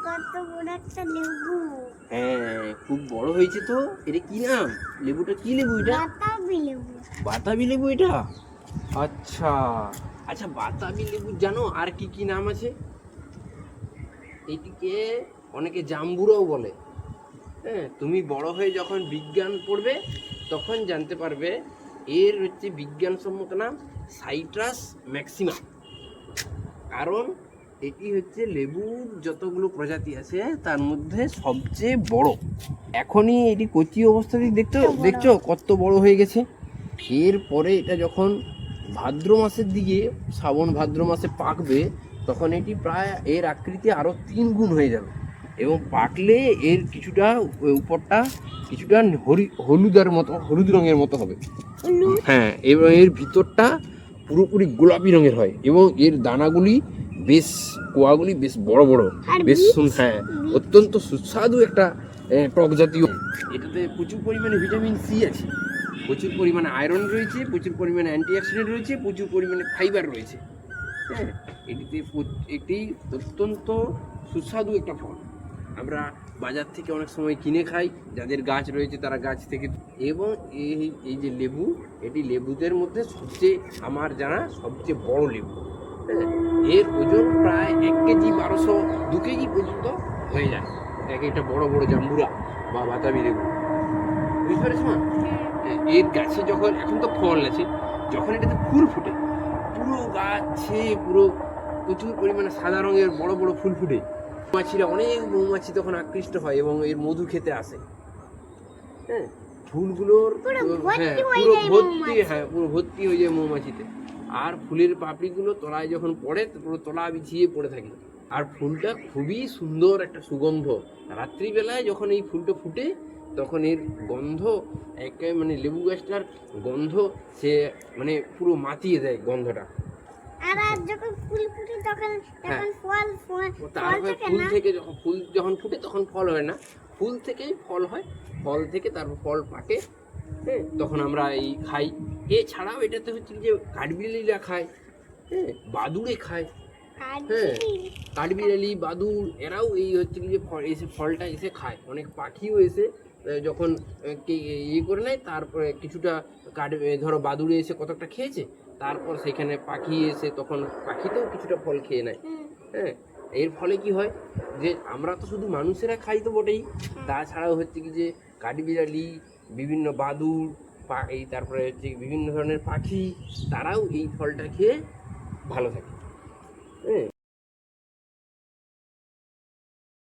কত বড় একটা লেবু। হ্যাঁ, খুব বড় হয়েছে তো। এটা কি নাম? লেবুটা কি লেবু এটা? বাতাবি লেবু। বাতাবি লেবু এটা? আচ্ছা। আচ্ছা, বাতাবি লেবু জানো আর কি কি নাম আছে? এটিকে অনেকে জাম্বুরাও বলে। হ্যাঁ, তুমি বড় হয়ে যখন বিজ্ঞান পড়বে তখন জানতে পারবে এর হচ্ছে বিজ্ঞানসম্মত নাম সাইট্রাস ম্যাক্সিমা। কারণ এটি হচ্ছে লেবুর যতগুলো প্রজাতি আছে তার মধ্যে সবচেয়ে বড়। এখনই এটি কচি অবস্থাতেই দেখছো কত বড় হয়ে গেছে। এরপরে এটা যখন ভাদ্র মাসের দিকে, শ্রাবণ ভাদ্র মাসে পাকবে, তখন এটি প্রায় এর আকৃতি আরও 3 গুণ হয়ে যাবে। এবং পাকলে এর কিছুটা উপরটা কিছুটা হলুদ রঙের মতো হবে। হ্যাঁ, এবং এর ভিতরটা পুরোপুরি গোলাপি রঙের হয় এবং এর দানাগুলি বেশ, কোয়াগুলি বেশ বড় বড়, বেশ হ্যাঁ, অত্যন্ত সুস্বাদু একটা টক জাতীয়। এটাতে প্রচুর পরিমাণে ভিটামিন সি আছে, প্রচুর পরিমাণে আয়রন রয়েছে, প্রচুর পরিমাণে অ্যান্টিঅক্সিডেন্ট রয়েছে, প্রচুর পরিমাণে ফাইবার রয়েছে। হ্যাঁ, এটি অত্যন্ত সুস্বাদু একটা ফল। আমরা বাজার থেকে অনেক সময় কিনে খাই, যাদের গাছ রয়েছে তারা গাছ থেকে। এবং এই যে লেবু, এটি লেবুদের মধ্যে সবচেয়ে আমার জানা সবচেয়ে বড় লেবু। হ্যাঁ, এর ওজন প্রায় 1 কেজি 1200 2 কেজি পর্যন্ত হয়ে যায় একটা বড় বড় জাম্বুরা বা বাতাবি লেবু। বুঝতে পেরেছ না? এর গাছে যখন, এখন তো ফল আছে, যখন এটাতে ফুল ফুটে, পুরো গাছে পুরো প্রচুর পরিমাণে সাদা রঙের বড় বড় ফুল ফুটে, অনেক মৌমাছি তখন আকৃষ্ট হয় এবং এর মধু খেতে আসে। হ্যাঁ, ফুলগুলোর পুরো ভর্তি হয়ে যায় মৌমাছিতে। আর ফুলের পাপড়িগুলো তলায় যখন পড়ে পুরো তলা বিছিয়ে পড়ে থাকে। আর ফুলটা খুবই সুন্দর একটা সুগন্ধ। রাত্রিবেলায় যখন এই ফুলটা ফুটে তখন এর গন্ধ মানে লেবু গাছটার গন্ধ সে মানে পুরো মাতিয়ে দেয় গন্ধটা। আর যখন ফুল ফুটে তখন তারপরে ফুল থেকে যখন ফুটে তখন ফল হয় না, ফুল থেকেই ফল হয়, ফল থেকে তারপর ফল পাকে। হ্যাঁ, তখন আমরা এই খাই। এছাড়াও এটাতে হচ্ছে যে কাঠবিড়ালিরা খায়, হ্যাঁ, বাদুড়ে খায়। হ্যাঁ, কাঠবিড়ালি, বাদুড় এরাও এই হচ্ছে যে ফলটা এসে খায়। অনেক পাখিও এসে যখন করে নেয়, তারপরে কিছুটা ধরো বাদুড়ে এসে কতটা খেয়েছে, তারপর সেখানে পাখি এসে তখন পাখিতেও কিছুটা ফল খেয়ে নেয়। হ্যাঁ, এর ফলে কি হয় যে আমরা তো শুধু মানুষেরা খাই তো বটেই, তাছাড়াও হচ্ছে কি যে কাঠবিড়ালি, বিভিন্ন বাদুড়, তারপরে হচ্ছে বিভিন্ন ধরনের পাখি, তারাও এই ফলটা খেয়ে ভালো থাকে। হ্যাঁ।